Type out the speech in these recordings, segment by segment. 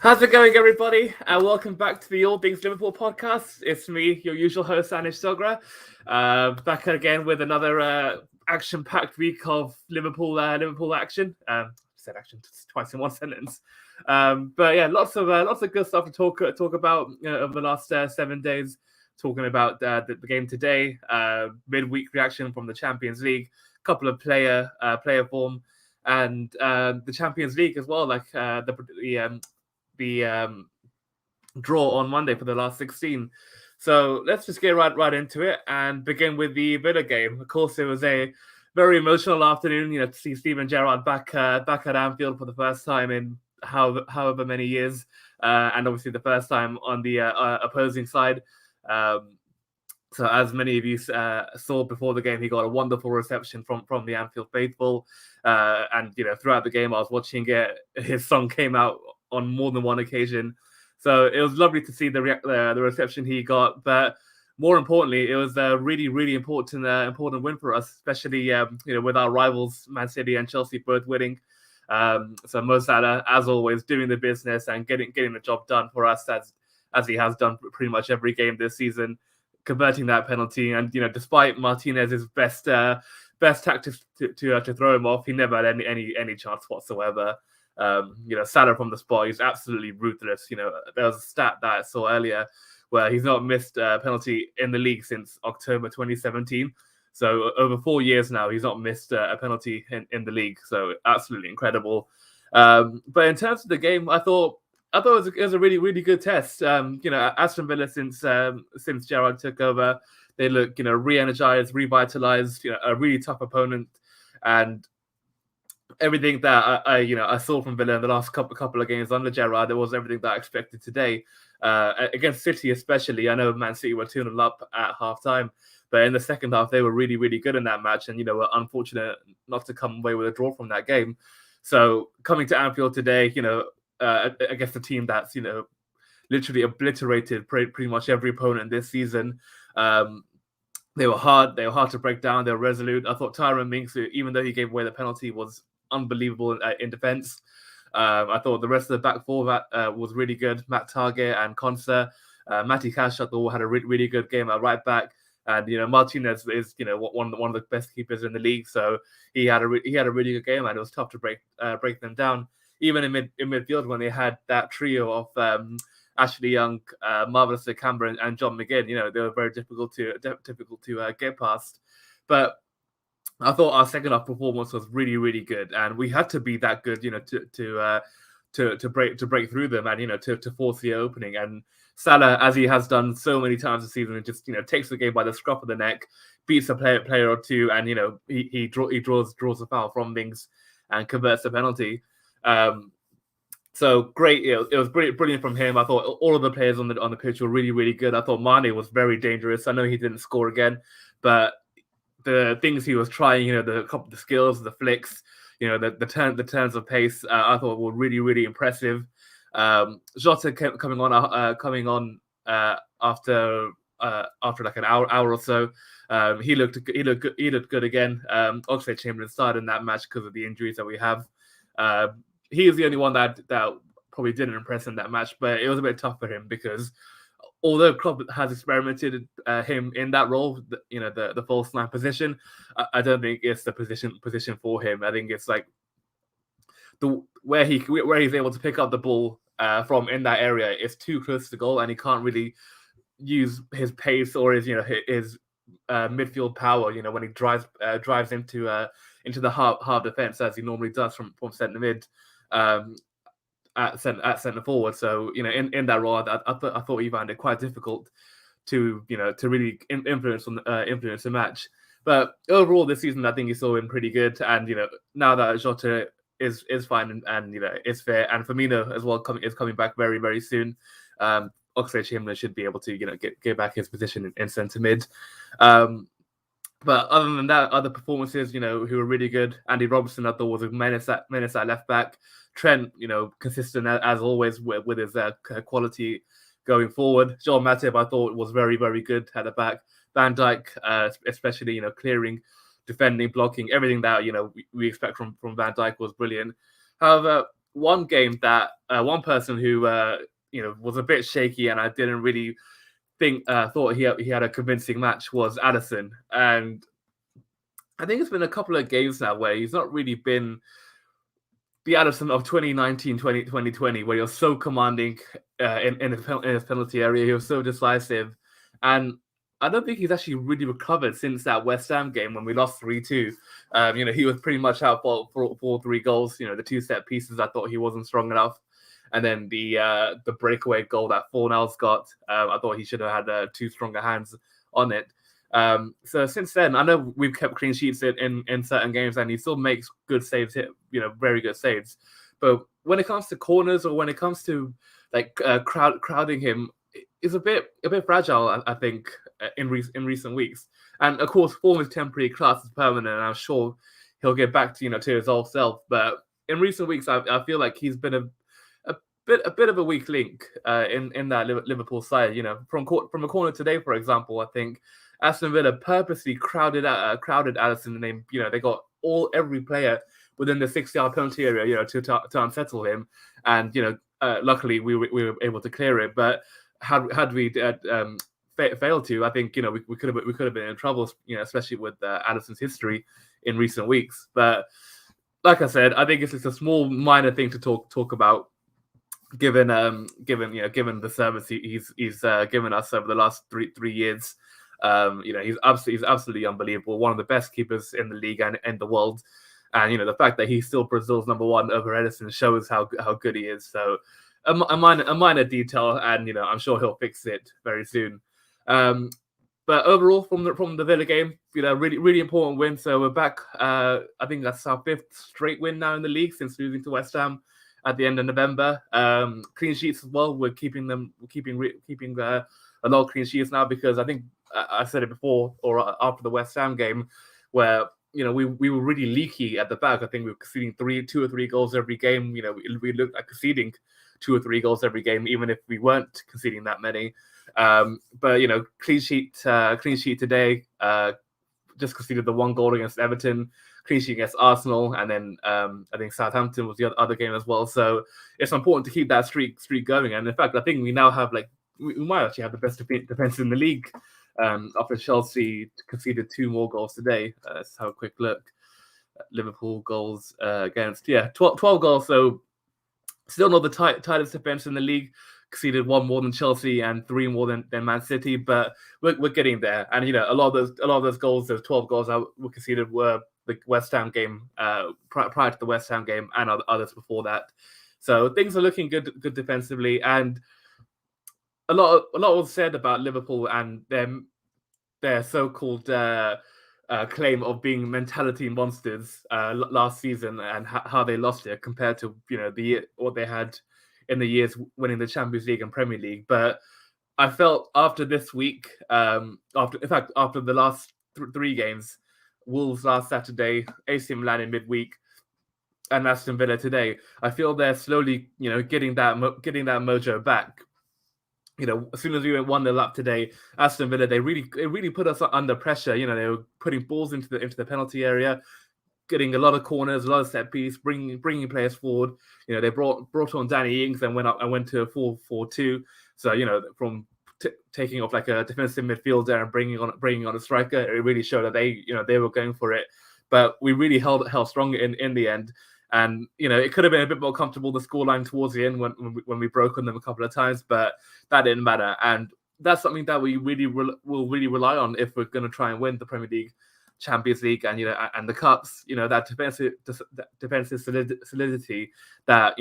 How's it going, everybody? And welcome back to the All Things Liverpool podcast. It's me, your usual host, Anish Dogra, back again with another action-packed week of Liverpool action. Said action twice in one sentence, but yeah, lots of good stuff to talk about over the last 7 days. Talking about the game today, midweek reaction from the Champions League, couple of player form, and the Champions League as well, like the draw on Monday for the last 16. So let's just get right into it and begin with the Villa game. Of course, it was a very emotional afternoon. To see Steven Gerrard back at Anfield for the first time in however many years, and obviously the first time on the opposing side. So as many of you saw before the game, he got a wonderful reception from the Anfield faithful. And throughout the game, I was watching it. His song came out on more than one occasion. So it was lovely to see the reception he got. But more importantly, it was a really important win for us, especially with our rivals Man City and Chelsea both winning. So Mo Salah, as always, doing the business and getting the job done for us as he has done pretty much every game this season, converting that penalty. And despite Martinez's best tactics to throw him off, he never had any chance whatsoever. Salah from the spot, he's absolutely ruthless. There was a stat that I saw earlier where he's not missed a penalty in the league since October 2017. So over 4 years now, he's not missed a penalty in the league. So absolutely incredible. But in terms of the game, I thought it was a really good test. Aston Villa since Gerrard took over, they look re-energized, revitalized. A really tough opponent, and everything that I saw from Villa in the last couple of games under Gerrard, it was everything that I expected today. Against City especially, I know Man City were 2-0 up at half-time, but in the second half, they were really good in that match, and were unfortunate not to come away with a draw from that game. So coming to Anfield today, against a team that's literally obliterated pretty much every opponent this season. They were hard to break down. They were resolute. I thought Tyrone Mings, even though he gave away the penalty, was unbelievable in defense. I thought the rest of the back four was really good. Matt Target and Konsa. Matty Cash, I thought, had a really good game at right back. And Martinez is one of the best keepers in the league, so he had a really good game, and it was tough to break them down. Even in midfield, when they had that trio of Ashley Young, Marvelous Camber, and John McGinn, they were very difficult to get past. But I thought our second half performance was really good, and we had to be that good, to break through them and to force the opening. And Salah, as he has done so many times this season, just takes the game by the scruff of the neck, beats a player or two, and he draws a foul from Mings and converts the penalty. So great, it was brilliant from him. I thought all of the players on the pitch were really good. I thought Mane was very dangerous. I know he didn't score again, but the things he was trying, the skills, the flicks, the turns of pace, I thought were really impressive. Jota coming on after like an hour or so. He looked good again. Oxlade-Chamberlain started in that match because of the injuries that we have. He is the only one that probably didn't impress in that match, but it was a bit tough for him because although Klopp has experimented him in that role, the false nine position, I don't think it's the position for him. I think it's like where he's able to pick up the ball from in that area is too close to the goal, and he can't really use his pace or his midfield power. When he drives into the half defense as he normally does from centre mid. At centre forward, so in that role, I thought he found it quite difficult to really influence the match. But overall, this season, I think he saw him pretty good, and now that Jota is fine and is fair, and Firmino as well is coming back very soon. Oxlade-Chamberlain should be able to get back his position in centre mid. But other than that, other performances, who were really good. Andy Robertson, I thought, was a menace at left back. Trent, consistent as always with his quality going forward. Joel Matip, I thought, was very good at the back. Van Dijk, especially, clearing, defending, blocking, everything that we expect from Van Dijk was brilliant. However, one game that one person who was a bit shaky, and I didn't really thought he had a convincing match was Addison, and I think it's been a couple of games now where he's not really been the Addison of 2019, 2020, where you're so commanding in his penalty area. He was so decisive. And I don't think he's actually really recovered since that West Ham game when we lost 3-2. He was pretty much out for 3 goals. The 2 set pieces, I thought he wasn't strong enough. And then the breakaway goal that Fornell's got, I thought he should have had 2 stronger hands on it. So since then, I know we've kept clean sheets in certain games, and he still makes good saves, very good saves. But when it comes to corners, or when it comes to crowding him, is a bit fragile, I think, in recent weeks. And of course, form is temporary, class is permanent, and I'm sure he'll get back to to his old self. But in recent weeks, I feel like he's been a bit of a weak link in that Liverpool side. From a corner today, for example, I think Aston Villa purposely crowded Addison, and they got every player within the 6-yard penalty area, to unsettle him, and luckily we were able to clear it. But had we failed to, I think we could have been in trouble, especially with Addison's history in recent weeks. But like I said, I think it's just a small minor thing to talk about, given the service he's given us over the last three years. He's absolutely unbelievable. One of the best keepers in the league and in the world. And the fact that he's still Brazil's number 1 over Edison shows how good he is. So a minor detail, and I'm sure he'll fix it very soon. But overall, from the Villa game, really really important win. So we're back. I think that's our 5th straight win now in the league since losing to West Ham at the end of November. Clean sheets as well. We're keeping a lot of clean sheets now, because I think I said it before or after the West Ham game, where we were really leaky at the back. I think we were conceding 2 or 3 goals every game. We looked like conceding 2 or 3 goals every game, even if we weren't conceding that many. But clean sheet today. Just conceded the 1 goal against Everton, clean sheet against Arsenal, and then I think Southampton was the other game as well. So it's important to keep that streak going. And in fact, I think we now have we might actually have the best defense in the league. After Chelsea conceded 2 more goals today. Let's have a quick look. Liverpool goals against 12 goals. So still not the tightest defense in the league. Conceded 1 more than Chelsea and 3 more than Man City, but we're getting there. And a lot of those goals, those 12 goals that were conceded, were the West Ham game prior to the West Ham game, and others before that. So things are looking good defensively, and a lot was said about Liverpool and their so-called claim of being mentality monsters last season, and how they lost it compared to what they had in the years winning the Champions League and Premier League. But I felt after this week, after the last 3 games, Wolves last Saturday, AC Milan in midweek, and Aston Villa today, I feel they're slowly getting that mojo back. As soon as we went 1-0 up today, Aston Villa, they really put us under pressure. They were putting balls into the penalty area, getting a lot of corners, a lot of set piece, bringing players forward. They brought on Danny Ings and went to a 4-4-2. So from taking off like a defensive midfielder and bringing on a striker, it really showed that they were going for it. But we really held strong in the end. And it could have been a bit more comfortable, the scoreline towards the end when we broke on them a couple of times, but that didn't matter. And that's something that we really will really rely on if we're going to try and win the Premier League, Champions League, and and the cups. That defensive solidity that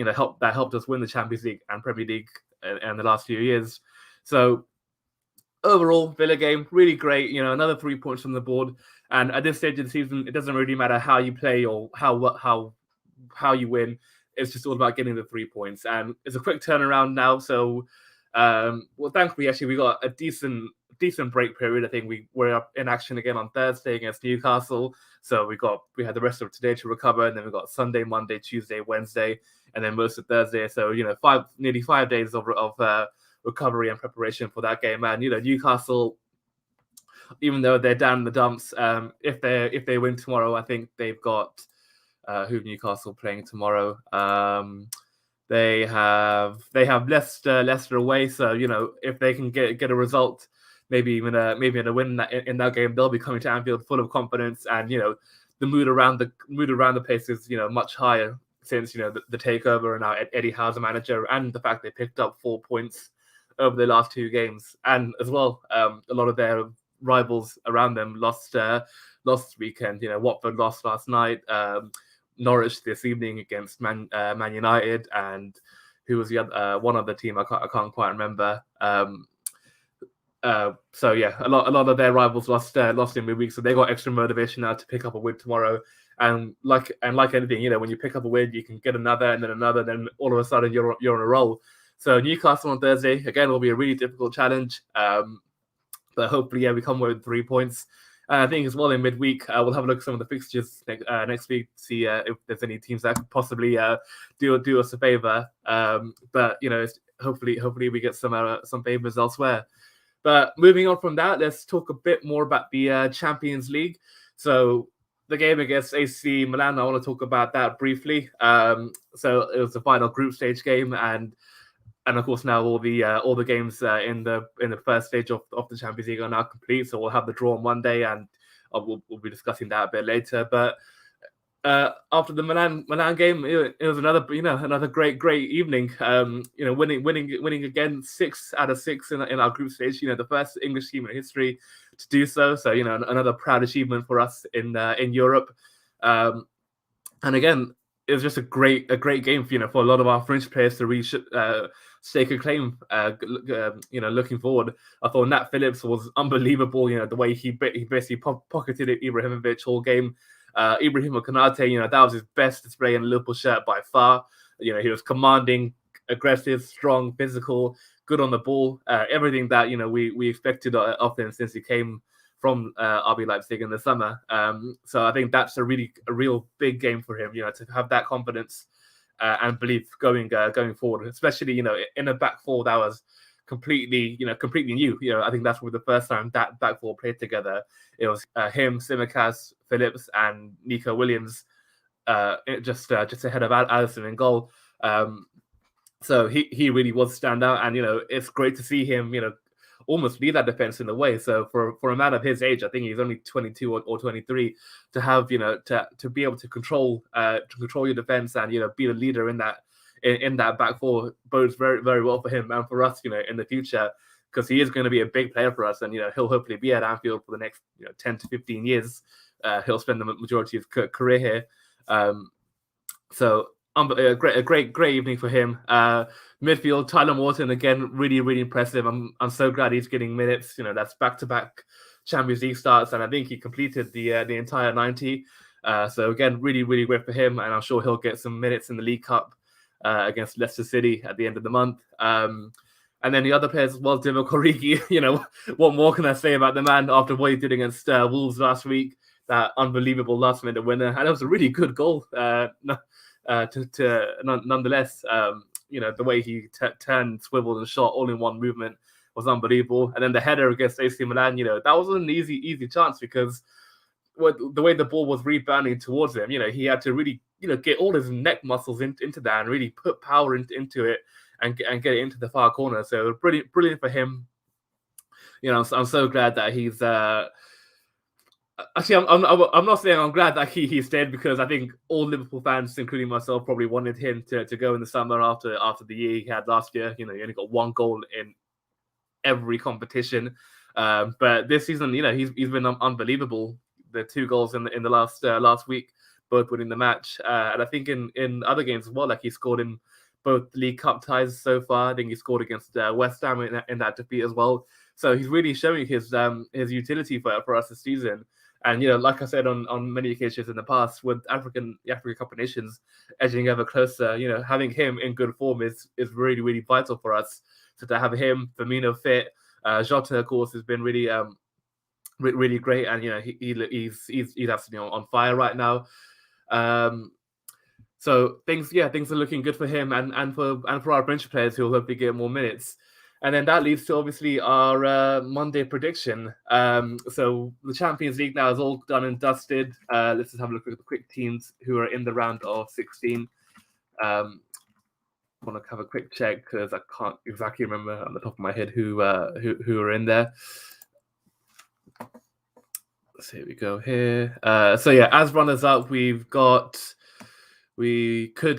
helped us win the Champions League and Premier League in the last few years. So overall, Villa game really great. Another 3 points from the board. And at this stage of the season, it doesn't really matter how you play or how you win. It's just all about getting the 3 points, and it's a quick turnaround now. So thankfully, actually, we got a decent break period. I think we were up in action again on Thursday against Newcastle, so we had the rest of today to recover, and then we got Sunday, Monday, Tuesday, Wednesday, and then most of Thursday. So nearly 5 days of recovery and preparation for that game. And Newcastle, even though they're down in the dumps, if they win tomorrow, I think they've got who Newcastle playing tomorrow. They have Leicester away. So if they can get a result, maybe even a win in that game, they'll be coming to Anfield full of confidence, and the mood around the place is much higher since the takeover and now Eddie Howe's a manager, and the fact they picked up 4 points over the last 2 games, and as well a lot of their rivals around them lost this weekend. Watford lost last night. Norwich this evening against Man United, and who was the other one other team I can't quite remember. So yeah, a lot of their rivals lost in midweek, so they got extra motivation now to pick up a win tomorrow. And like anything, when you pick up a win, you can get another, and then another, then all of a sudden you're on a roll. So Newcastle on Thursday again will be a really difficult challenge, but hopefully we come away with 3 points. I think as well in midweek we'll have a look at some of the fixtures next week to see if there's any teams that could possibly do us a favour. But hopefully we get some favours elsewhere. But moving on from that, let's talk a bit more about the Champions League. So the game against AC Milan, I want to talk about that briefly. So it was the final group stage game, and of course now all the games in the first stage of the Champions League are now complete. So we'll have the draw on Monday, and we'll be discussing that a bit later. But after the Milan game, it was another great evening. Winning again 6 out of 6 in our group stage. The first English team in history to do so. So another proud achievement for us in Europe. And again, it was just a great game for a lot of our French players to reach stake a claim. Looking forward, I thought Nat Phillips was unbelievable. The way he basically pocketed Ibrahimovic all game. Ibrahim Konate, that was his best display in a Liverpool shirt by far. He was commanding, aggressive, strong, physical, good on the ball. Everything that we expected of him since he came from RB Leipzig in the summer. So I think that's a real big game for him. To have that confidence and belief going forward, especially in a back four that was completely new. I think that's the first time that back four played together. It was him, Tsimikas, Phillips, and Nico Williams, just ahead of Alisson in goal. So he really was standout, and it's great to see him almost lead that defense in a way. So for a man of his age, I think he's only 22 or 23, to have to be able to control your defense and be the leader in that back four bodes very, very well for him and for us in the future, because he is going to be a big player for us, and he'll hopefully be at Anfield for the next 10 to 15 years. He'll spend the majority of his career here. So a great evening for him. Midfield, Tyler Morton again, really, really impressive. I'm so glad he's getting minutes. That's back-to-back Champions League starts, and I think he completed the entire 90. So again, really, really great for him, and I'm sure he'll get some minutes in the League Cup against Leicester City at the end of the month. And then the other players as well, Divock Origi. What more can I say about the man after what he did against Wolves last week? That unbelievable last-minute winner, and it was a really good goal. Nonetheless, the way he turned, swiveled, and shot all in one movement was unbelievable. And then the header against AC Milan, that wasn't an easy chance, because the way the ball was rebounding towards him, he had to really, get all his neck muscles into that and really put power into it and get it into the far corner. So brilliant for him. I'm so glad that he's. Actually, I'm not saying I'm glad that he stayed, because I think all Liverpool fans, including myself, probably wanted him to go in the summer after the year he had last year. He only got 1 goal in every competition, but this season, he's been unbelievable. The 2 goals in the last week, both winning the match, and I think in other games as well. Like he scored in both League Cup ties so far. I think he scored against West Ham in that defeat as well. So he's really showing his utility for us this season. And like I said on many occasions in the past, with the African Cup of Nations edging ever closer, having him in good form is really, really vital for us. So to have him, Firmino fit, Jota of course has been really really great, and he's absolutely on fire right now. So things are looking good for him and for our French players who will hopefully get more minutes. And then that leads to obviously our Monday prediction. So the Champions League now is all done and dusted. Let's just have a look at the quick teams who are in the round of 16. want to have a quick check because I can't exactly remember on the top of my head who are in there. So here we go here. So yeah, as runners up, we can't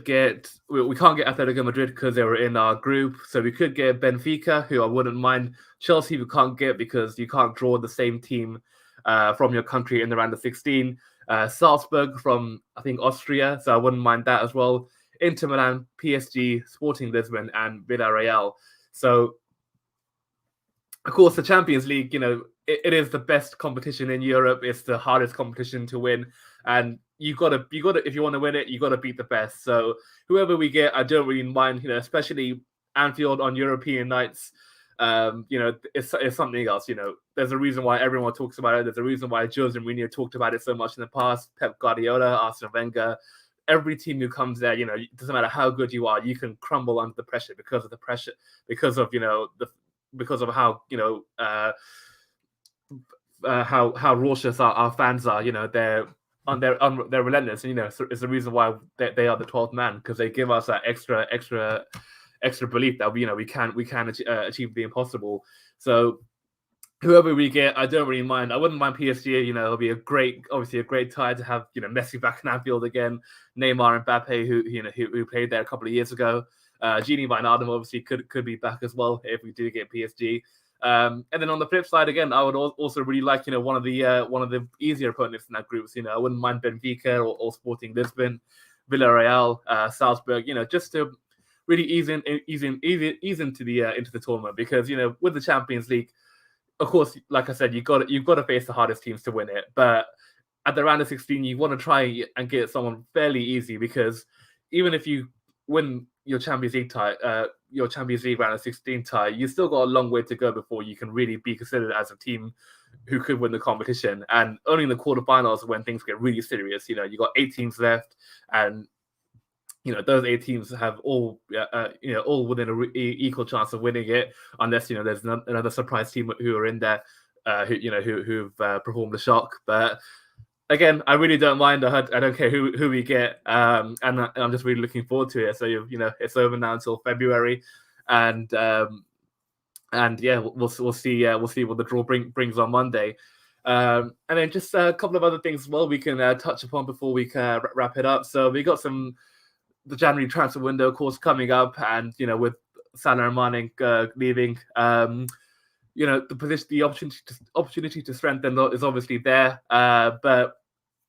get Atletico Madrid because they were in our group. So we could get Benfica, who I wouldn't mind. Chelsea we can't get because you can't draw the same team from your country in the round of 16. Salzburg from, I think, Austria, so I wouldn't mind that as well. Inter Milan, PSG, Sporting Lisbon, and Villarreal. So, of course, the Champions League, it is the best competition in Europe. It's the hardest competition to win, and you gotta if you want to win it, you gotta beat the best. So whoever we get, I don't really mind. Especially Anfield on European nights. It's something else. There's a reason why everyone talks about it. There's a reason why Jose Mourinho talked about it so much in the past. Pep Guardiola, Arsene Wenger. Every team who comes there, it doesn't matter how good you are, you can crumble under the pressure because of how how raucous our fans are. They're relentless, and it's the reason why they are the 12th man, because they give us that extra belief that we can achieve the impossible. So whoever we get, I don't really mind. I wouldn't mind PSG. It'll be obviously a great tie to have Messi back in Anfield again, Neymar and Mbappe, who played there a couple of years ago. Gini Wijnaldum obviously could be back as well if we do get PSG. And then on the flip side, again, I would also really like one of the easier opponents in that group. I wouldn't mind Benfica or Sporting Lisbon, Villarreal, Salzburg. Just to really ease into the tournament, because with the Champions League, of course, like I said, you've got to face the hardest teams to win it. But at the round of 16, you want to try and get someone fairly easy, because even if you win your Champions League round of 16 tie, you still got a long way to go before you can really be considered as a team who could win the competition. And only in the quarterfinals when things get really serious. You got 8 teams left, and those 8 teams have all within an equal chance of winning it, unless there's another surprise team who are in there, who've performed the shock. But again, I really don't mind. I don't care who we get, and I'm just really looking forward to it. So it's over now until February, and yeah, we'll see what the draw brings on Monday. And then just a couple of other things as well we can touch upon before we can wrap it up. So we got the January transfer window, of course, coming up, and with Salah and Mane leaving, the opportunity to strengthen is obviously there. But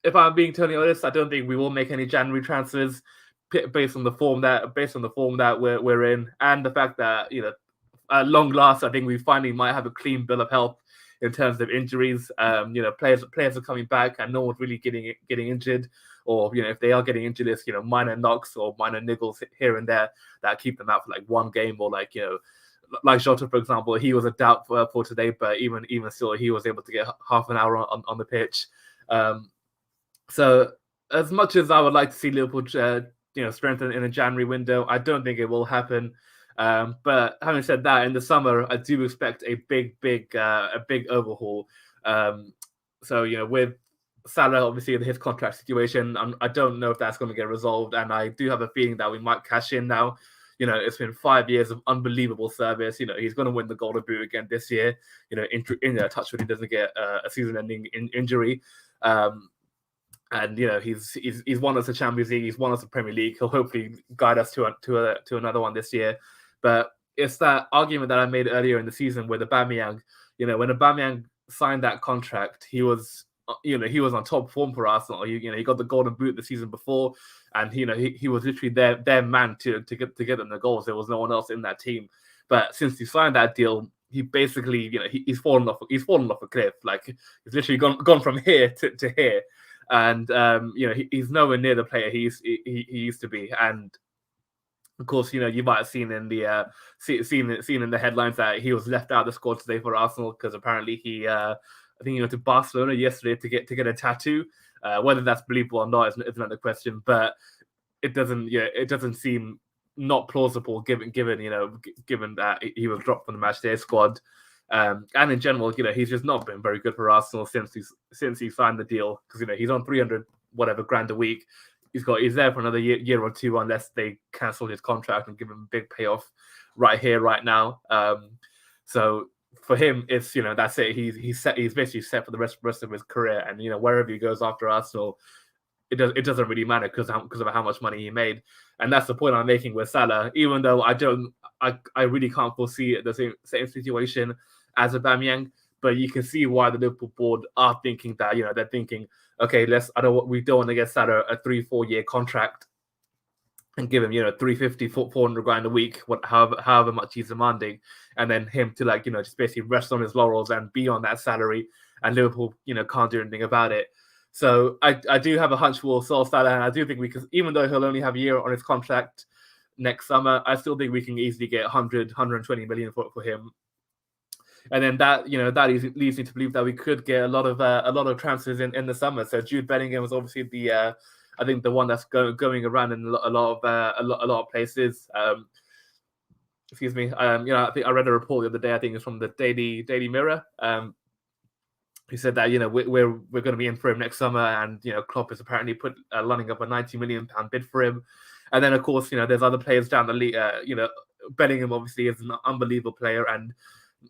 if I'm being totally honest, I don't think we will make any January transfers based on the form that we're in, and the fact that at long last, I think we finally might have a clean bill of health in terms of injuries. Players are coming back, and no one's really getting injured. Or if they are getting injured, it's minor knocks or minor niggles here and there that keep them out for like one game, or like Jota, for example, he was a doubt for today, but even still, he was able to get half an hour on the pitch. So as much as I would like to see Liverpool, strengthen in a January window, I don't think it will happen. But having said that, in the summer, I do expect a big overhaul. So with Salah, obviously, his contract situation, I don't know if that's going to get resolved, and I do have a feeling that we might cash in now. It's been 5 years of unbelievable service. He's going to win the Golden Boot again this year. Touch wood, he doesn't get a season-ending injury. And he's won us the Champions League. He's won us the Premier League. He'll hopefully guide us to another one this year. But it's that argument that I made earlier in the season with Aubameyang. When Aubameyang signed that contract, he was on top form for Arsenal. He got the Golden Boot the season before, and he was literally their man to get them the goals. There was no one else in that team. But since he signed that deal, he basically he's fallen off a cliff. Like, he's literally gone from here to here, and he's nowhere near the player he used to be. And of course, you might have seen in the seen in the headlines that he was left out of the squad today for Arsenal because apparently he I think he went to Barcelona yesterday to get a tattoo. Whether that's believable or not is another question, but it doesn't seem not plausible given that he was dropped from the matchday squad. And in general, he's just not been very good for Arsenal since he signed the deal, because he's on 300 whatever grand a week. he's there for another year or two unless they cancel his contract and give him a big payoff right here, right now. So for him, it's that's it. He's basically set for the rest of his career, and wherever he goes after Arsenal, it doesn't really matter because of how much money he made, and that's the point I'm making with Salah. Even though I really can't foresee the same situation as Aubameyang, but you can see why the Liverpool board are thinking that. They're thinking, okay, we don't want to get Salah a 3-4 year contract and give him 350, 400 grand a week, however much he's demanding, and then him to just basically rest on his laurels and be on that salary, and Liverpool can't do anything about it. So I do have a hunch we'll sell Salah, and I do think we can, even though he'll only have a year on his contract next summer, I still think we can easily get 120 million for him. And then that leads me to believe that we could get a lot of transfers in the summer. So Jude Bellingham was obviously the I think the one that's going around in a lot of places. Excuse me. I think I read a report the other day. I think it's from the Daily Mirror. He said that we're going to be in for him next summer, and Klopp is apparently lining up a £90 million bid for him. And then of course there's other players down the league. Bellingham obviously is an unbelievable player, and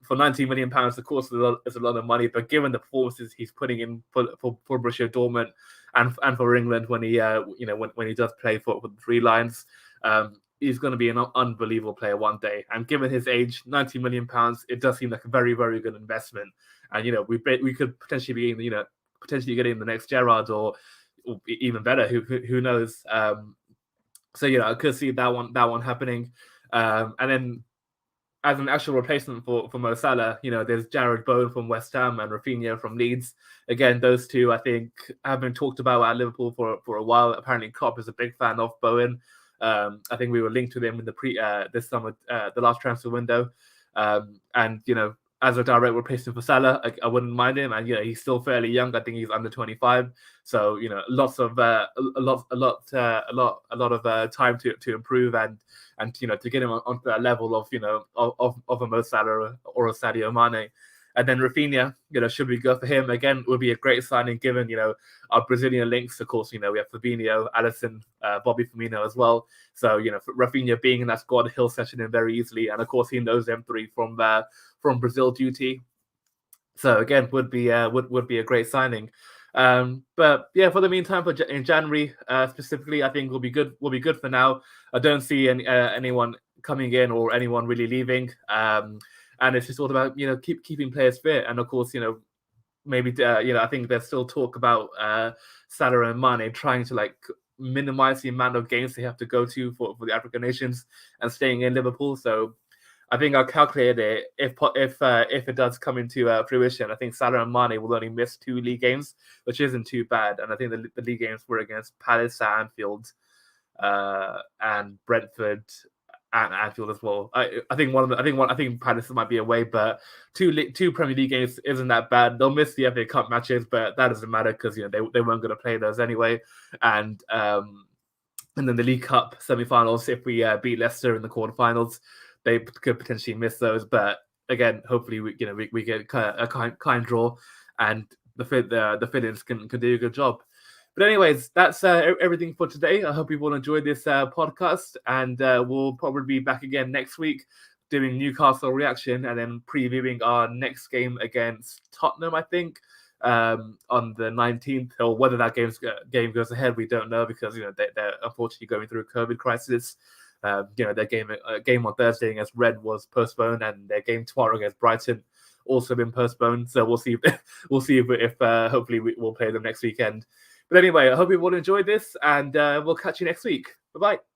for £90 million, of course, is a lot of money. But given the performances he's putting in for Borussia Dortmund and for England when he when he does play for the Three Lions, he's going to be an unbelievable player one day. And given his age, £90 million, it does seem like a very, very good investment. And we could potentially be getting the next Gerrard or even better. Who knows? So I could see that one happening. And then, as an actual replacement for Mo Salah, there's Jared Bowen from West Ham and Rafinha from Leeds. Again, those two I think have been talked about at Liverpool for a while. Apparently, Klopp is a big fan of Bowen. I think we were linked to them in the this summer, the last transfer window. And as a direct replacement for Salah, I wouldn't mind him. And he's still fairly young. I think he's under 25. So lots of a lot of time to improve and to get him onto that level of a Mo Salah or a Sadio Mane. And then Rafinha, should we go for him again? Would be a great signing given our Brazilian links. Of course, we have Fabinho, Alisson, Bobby Firmino as well. So for Rafinha being in that squad, he'll set it in very easily. And of course, he knows them three from Brazil duty. So again, would be a great signing. But yeah, for the meantime, in January specifically, I think will be good for now. I don't see anyone coming in or anyone really leaving. And it's just all about keeping players fit. And of course, maybe I think there's still talk about Salah and Mane trying to minimize the amount of games they have to go to for the African nations and staying in Liverpool. So I think I'll calculate it if it does come into fruition. I think Salah and Mane will only miss 2 league games, which isn't too bad. And I think the league games were against Palace at Anfield and Brentford at Anfield as well. I think Palace might be away, but 2 Premier League games isn't that bad. They'll miss the FA Cup matches, but that doesn't matter because they weren't going to play those anyway. And then the League Cup semi-finals, if we beat Leicester in the quarterfinals, they could potentially miss those. But again, hopefully we get a kind draw, and the fill-ins can do a good job. But anyways, that's everything for today. I hope you all enjoyed this podcast, and we'll probably be back again next week doing Newcastle reaction and then previewing our next game against Tottenham, I think, on the 19th. Or whether that game goes ahead, we don't know because they're unfortunately going through a COVID crisis. Their game on Thursday against Red was postponed, and their game tomorrow against Brighton also been postponed. So we'll see if hopefully we'll play them next weekend. But anyway, I hope you all enjoyed this, and we'll catch you next week. Bye-bye.